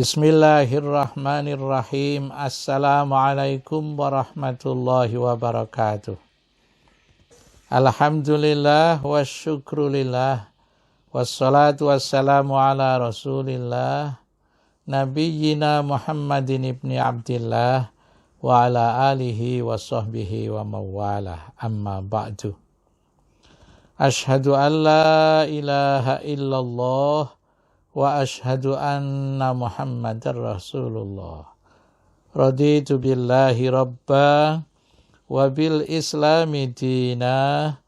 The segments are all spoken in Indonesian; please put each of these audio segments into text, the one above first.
Bismillahirrahmanirrahim. Assalamualaikum warahmatullahi wabarakatuh. Alhamdulillah wa syukrulillah. Wassalatu wassalamu ala rasulillah. Nabiyyina Muhammadin ibni Abdillah. Wa ala alihi wa sahbihi wa mawalah. Amma ba'du. Ashhadu an la ilaha illallah. Wa ashhadu anna Muhammadar Rasulullah. Raditu billahi rabba wa bil islami dina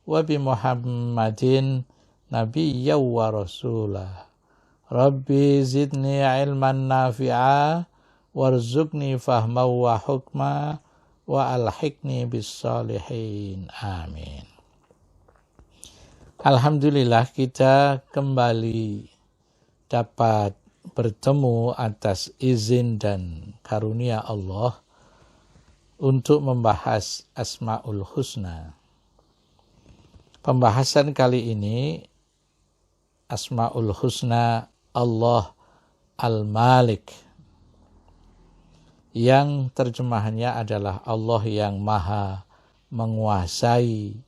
wa bi Muhammadin nabiyya wa rasulah. Rabbi zidni ilman nafi'a warzuqni fahma wa hukma wa alhiqni bis salihin. Amin. Alhamdulillah kita kembali dapat bertemu atas izin dan karunia Allah untuk membahas Asmaul Husna. Pembahasan kali ini Asmaul Husna Allah Al-Malik, yang terjemahannya adalah Allah yang maha menguasai,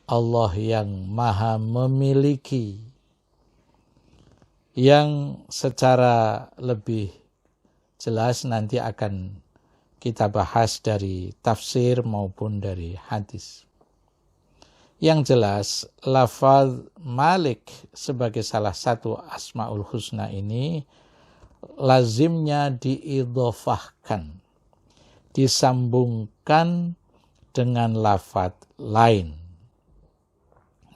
Allah yang maha memiliki, yang secara lebih jelas nanti akan kita bahas dari tafsir maupun dari hadis. Yang jelas, lafaz Malik sebagai salah satu Asmaul Husna ini lazimnya diidhofahkan, disambungkan dengan lafaz lain.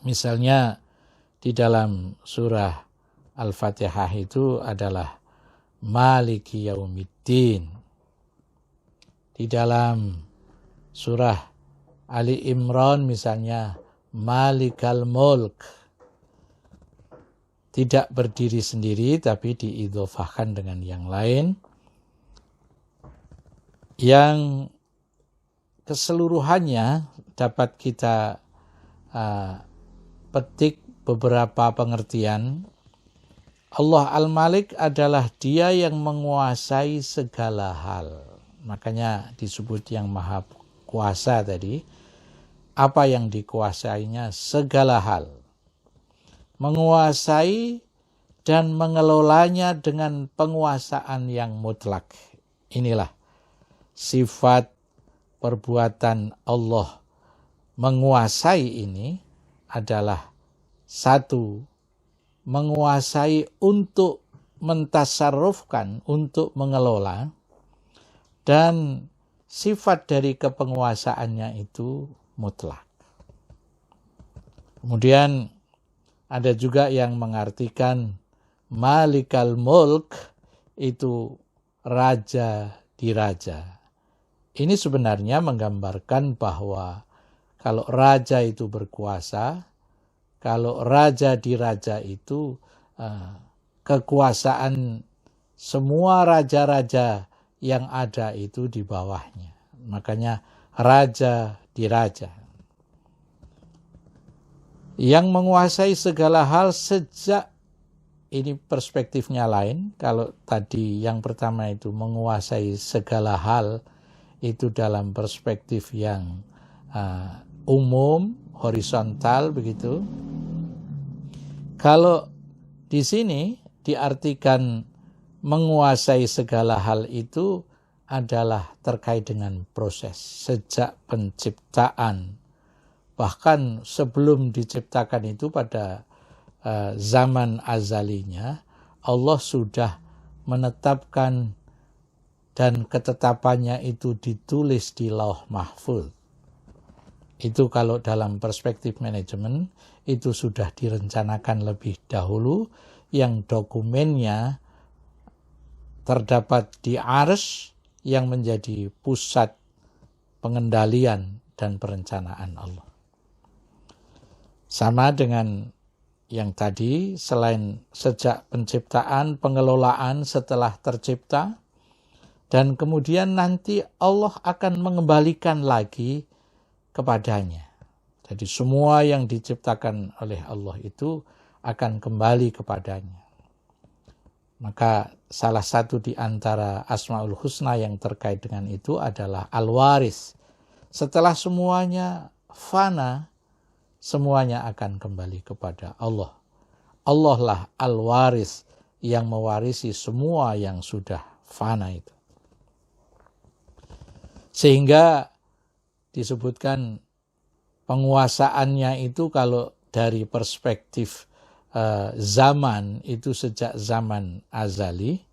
Misalnya di dalam surah Al-Fatihah itu adalah Maliki Yaumiddin. Di dalam surah Ali Imran misalnya Malikal Mulk. Tidak berdiri sendiri tapi diidhofahkan dengan yang lain, yang keseluruhannya dapat kita petik beberapa pengertian. Allah Al-Malik adalah Dia yang menguasai segala hal. Makanya disebut yang maha kuasa tadi. Apa yang dikuasainya? Segala hal. Menguasai dan mengelolanya dengan penguasaan yang mutlak. Inilah sifat perbuatan Allah menguasai ini adalah satu, menguasai untuk mentasarrufkan, untuk mengelola, dan sifat dari kepenguasaannya itu mutlak. Kemudian ada juga yang mengartikan Malikal Mulk itu raja di raja. Ini sebenarnya menggambarkan bahwa kalau raja itu berkuasa, kalau raja di raja itu kekuasaan semua raja-raja yang ada itu di bawahnya. Makanya raja di raja. Yang menguasai segala hal sejak, ini perspektifnya lain. Kalau tadi yang pertama itu menguasai segala hal, itu dalam perspektif yang umum, horizontal begitu. Kalau di sini diartikan menguasai segala hal itu adalah terkait dengan proses sejak penciptaan. Bahkan sebelum diciptakan itu pada zaman azalinya Allah sudah menetapkan dan ketetapannya itu ditulis di Lauh Mahfuz. Itu kalau dalam perspektif manajemen itu sudah direncanakan lebih dahulu, yang dokumennya terdapat di Arsy yang menjadi pusat pengendalian dan perencanaan Allah. Sama dengan yang tadi, selain sejak penciptaan, pengelolaan setelah tercipta, dan kemudian nanti Allah akan mengembalikan lagi kepadanya. Jadi semua yang diciptakan oleh Allah itu akan kembali kepadanya. Maka salah satu di antara Asmaul Husna yang terkait dengan itu adalah Al-Waris. Setelah semuanya fana, semuanya akan kembali kepada Allah. Allah lah Al-Waris yang mewarisi semua yang sudah fana itu. Sehingga disebutkan penguasaannya itu kalau dari perspektif zaman itu sejak zaman azali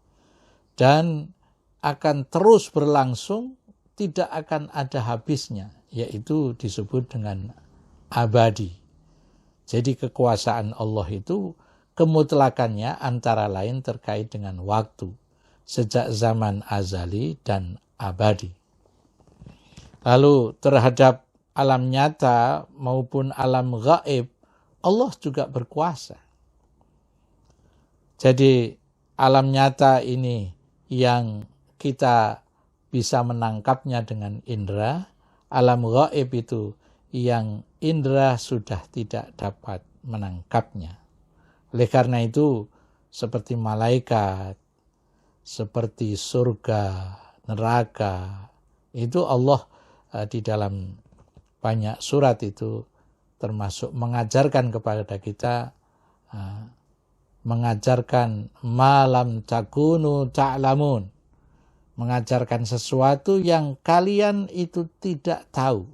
dan akan terus berlangsung, tidak akan ada habisnya, yaitu disebut dengan abadi. Jadi kekuasaan Allah itu kemutlakannya antara lain terkait dengan waktu, sejak zaman azali dan abadi. Lalu terhadap alam nyata maupun alam gaib, Allah juga berkuasa. Jadi alam nyata ini yang kita bisa menangkapnya dengan indera, alam gaib itu yang indera sudah tidak dapat menangkapnya. Oleh karena itu, seperti malaikat, seperti surga, neraka, itu Allah di dalam banyak surat itu termasuk mengajarkan kepada kita, mengajarkan malam takunu ta'lamun, mengajarkan sesuatu yang kalian itu tidak tahu,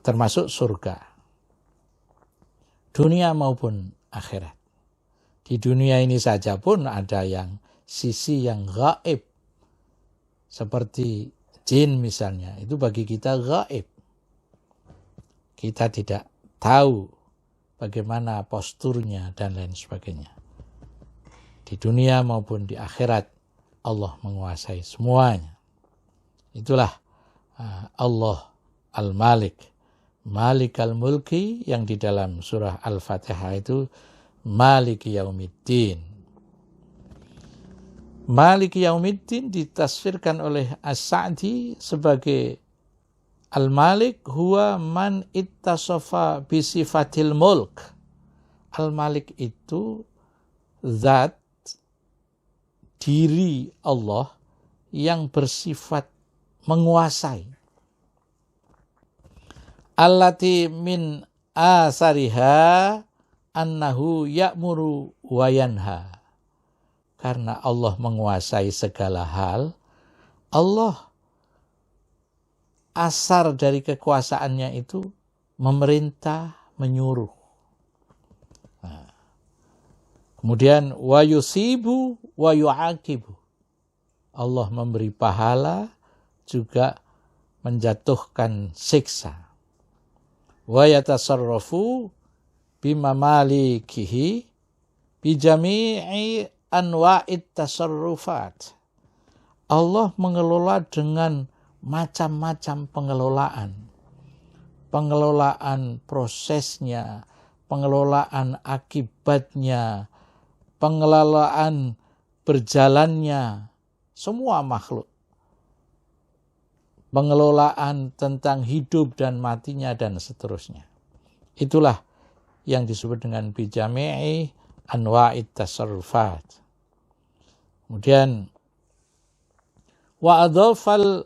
termasuk surga, dunia maupun akhirat. Di dunia ini saja pun ada yang sisi yang gaib, seperti jin misalnya, itu bagi kita gaib. Kita tidak tahu bagaimana posturnya dan lain sebagainya. Di dunia maupun di akhirat, Allah menguasai semuanya. Itulah Allah Al-Malik, Malik Al-Mulki, yang di dalam surah Al-Fatihah itu Maliki Yaumiddin. Maliki Yaumiddin ditasfirkan oleh As-Sa'di sebagai Al-Malik huwa man ittasafa bisifatil mulk. Al-Malik itu zat, diri Allah yang bersifat menguasai. Allati min asariha annahu ya'muru wa yanha. Karena Allah menguasai segala hal, Allah asar dari kekuasaannya itu memerintah, menyuruh. Kemudian wa yusibu wa yu'aqibu. Allah memberi pahala juga menjatuhkan siksa. Wa yatasarrafu bima malikihi bijami'i anwa'it tasarrufat. Allah mengelola dengan macam-macam pengelolaan. Pengelolaan prosesnya, pengelolaan akibatnya, pengelolaan berjalannya semua makhluk. Pengelolaan tentang hidup dan matinya dan seterusnya. Itulah yang disebut dengan bijami'i anwa'it tasarrufat. Kemudian wa adhafal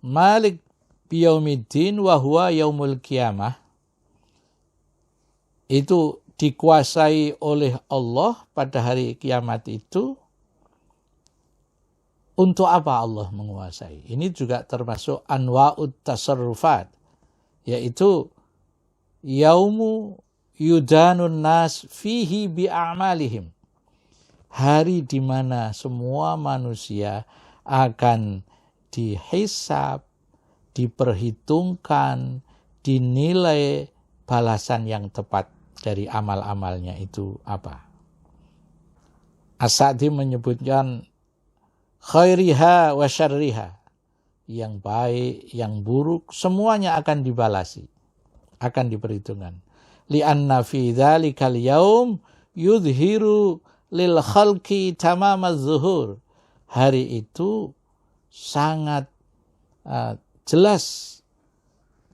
Malik biyaumiddin wa huwa yaumul qiyamah, itu dikuasai oleh Allah pada hari kiamat itu. Untuk apa Allah menguasai? Ini juga termasuk anwa'ut tasarrufat, yaitu yaumu yudanun nas fihi bi'amalihim, hari di mana semua manusia akan dihisab, diperhitungkan, dinilai balasan yang tepat dari amal-amalnya itu apa. As-Sa'di menyebutkan khairiha wa syarriha, yang baik, yang buruk, semuanya akan dibalasi, akan diperhitungkan. Li'anna fi dhalikal yaum yudhiru lil khalqi tamamaz zuhur. Hari itu sangat jelas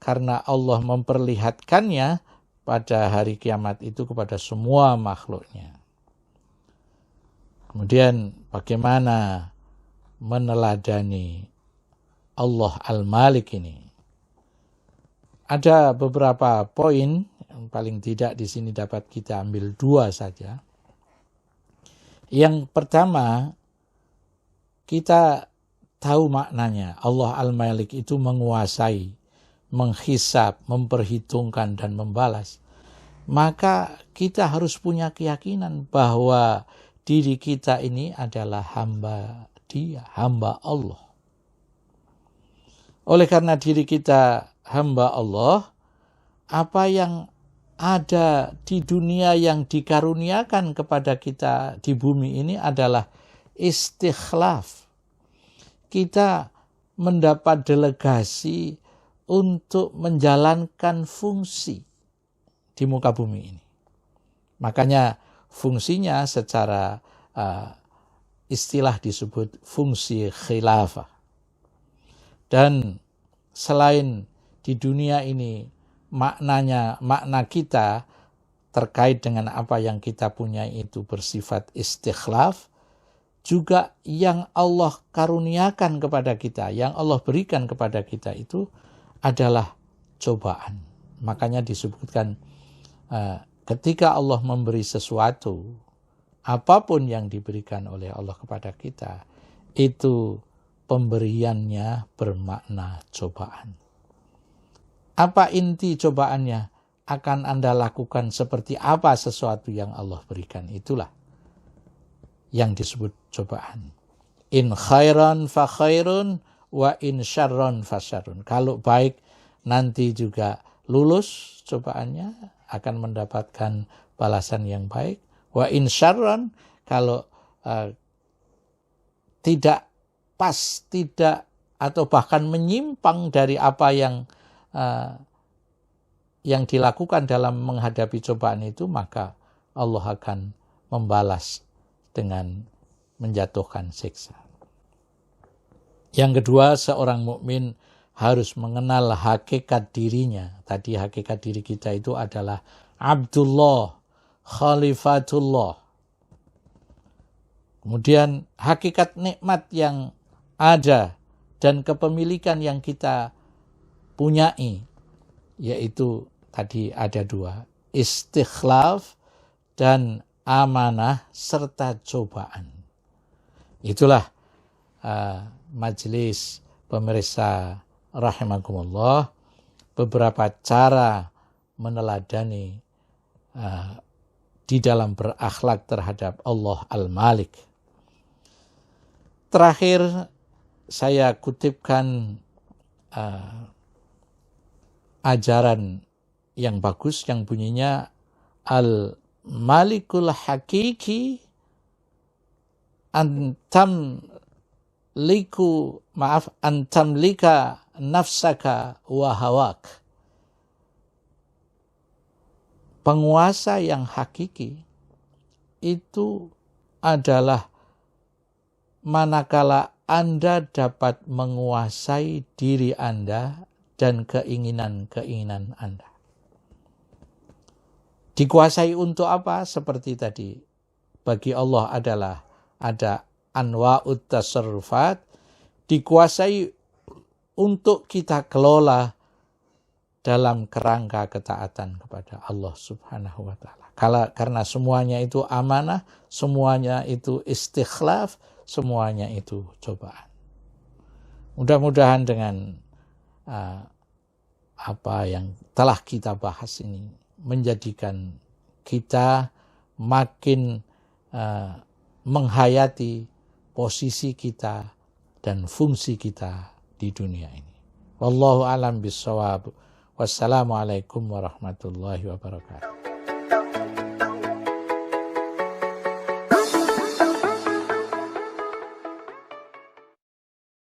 karena Allah memperlihatkannya pada hari kiamat itu kepada semua makhluknya. Kemudian bagaimana meneladani Allah Al-Malik ini? Ada beberapa poin, yang paling tidak di sini dapat kita ambil 2 saja. Yang pertama, kita tahu maknanya. Allah Al-Malik itu menguasai, menghisab, memperhitungkan, dan membalas. Maka kita harus punya keyakinan bahwa diri kita ini adalah hamba Dia, hamba Allah. Oleh karena diri kita hamba Allah, apa yang ada di dunia yang dikaruniakan kepada kita di bumi ini adalah istikhlaf. Kita mendapat delegasi untuk menjalankan fungsi di muka bumi ini. Makanya fungsinya secara istilah disebut fungsi khilafah. Dan selain di dunia ini makna kita terkait dengan apa yang kita punya itu bersifat istikhlaf, juga yang Allah karuniakan kepada kita, yang Allah berikan kepada kita itu adalah cobaan. Makanya disebutkan ketika Allah memberi sesuatu, apapun yang diberikan oleh Allah kepada kita, itu pemberiannya bermakna cobaan. Apa inti cobaannya? Akan Anda lakukan seperti apa sesuatu yang Allah berikan. Itulah yang disebut cobaan. In khairan fa khairun wa in syarran fa syarrun. Kalau baik nanti juga lulus cobaannya, akan mendapatkan balasan yang baik. Wa in syarran, kalau tidak pas, tidak atau bahkan menyimpang dari apa yang dilakukan dalam menghadapi cobaan itu, maka Allah akan membalas dengan menjatuhkan siksa. Yang kedua, seorang mukmin harus mengenal hakikat dirinya. Tadi hakikat diri kita itu adalah Abdullah, Khalifatullah. Kemudian hakikat nikmat yang ada dan kepemilikan yang kita punyai, yaitu tadi ada 2, istikhlaf dan amanah serta cobaan. Itulah majelis pemirsa rahimakumullah, beberapa cara meneladani di dalam berakhlak terhadap Allah Al-Malik. Terakhir saya kutipkan ajaran yang bagus yang bunyinya Al-Malikul Hakiki antamlika nafsaka wa hawak. Penguasa yang hakiki itu adalah manakala Anda dapat menguasai diri Anda dan keinginan-keinginan Anda. Dikuasai untuk apa? Seperti tadi, bagi Allah adalah ada anwa'ut tasarrufat, dikuasai untuk kita kelola dalam kerangka ketaatan kepada Allah Subhanahu wa ta'ala. Karena semuanya itu amanah, semuanya itu istikhlaf, semuanya itu cobaan. Mudah-mudahan dengan apa yang telah kita bahas ini menjadikan kita makin menghayati posisi kita dan fungsi kita di dunia ini. Wallahu a'lam bishawab. Wassalamualaikum warahmatullahi wabarakatuh.